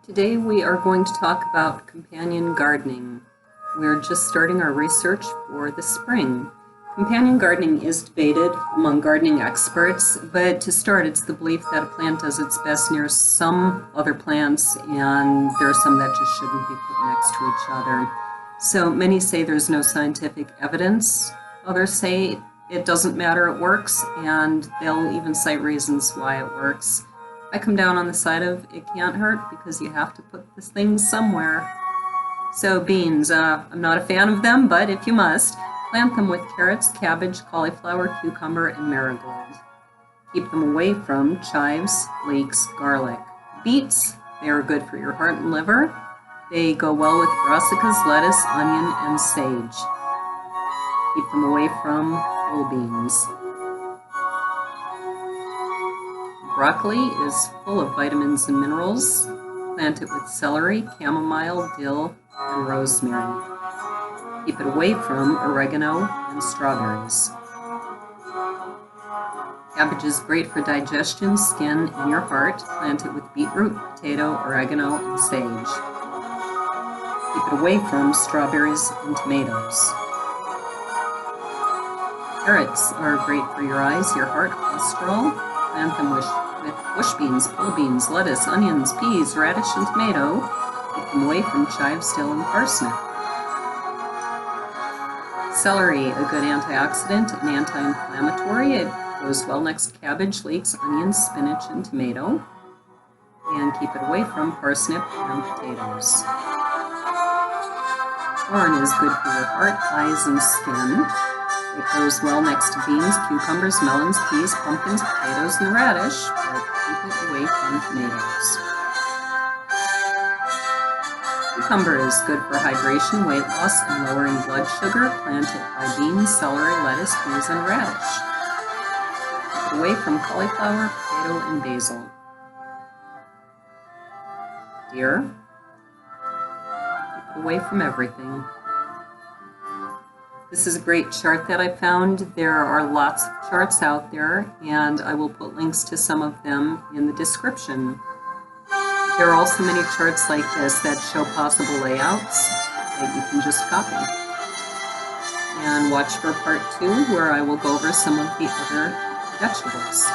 Today we are going to talk about companion gardening. We're just starting our research for the spring. Companion gardening is debated among gardening experts, but to start, it's the belief that a plant does its best near some other plants, and there are some that just shouldn't be put next to each other. So many say there's no scientific evidence. Others say it doesn't matter, it works, and they'll even cite reasons why it works. I come down on the side of it can't hurt because you have to put this thing somewhere. So beans, I'm not a fan of them, but if you must, plant them with carrots, cabbage, cauliflower, cucumber, and marigold. Keep them away from chives, leeks, garlic. Beets, they are good for your heart and liver. They go well with brassicas, lettuce, onion, and sage. Keep them away from pole beans. Broccoli is full of vitamins and minerals. Plant it with celery, chamomile, dill, and rosemary. Keep it away from oregano and strawberries. Cabbage is great for digestion, skin, and your heart. Plant it with beetroot, potato, oregano, and sage. Keep it away from strawberries and tomatoes. Carrots are great for your eyes, your heart, cholesterol. Plant them with bush beans, pole beans, lettuce, onions, peas, radish, and tomato. Keep them away from chives, dill, and parsnip. Celery, a good antioxidant and anti-inflammatory. It goes well next to cabbage, leeks, onions, spinach, and tomato. And keep it away from parsnip and potatoes. Corn is good for your heart, eyes, and skin. It goes well next to beans, cucumbers, melons, peas, pumpkins, potatoes, and radish, but keep it away from tomatoes. Cucumber is good for hydration, weight loss, and lowering blood sugar. Plant it by beans, celery, lettuce, peas, and radish. Keep it away from cauliflower, potato, and basil. Deer, keep it away from everything. This is a great chart that I found. There are lots of charts out there, and I will put links to some of them in the description. There are also many charts like this that show possible layouts that you can just copy. And watch for part 2, where I will go over some of the other vegetables.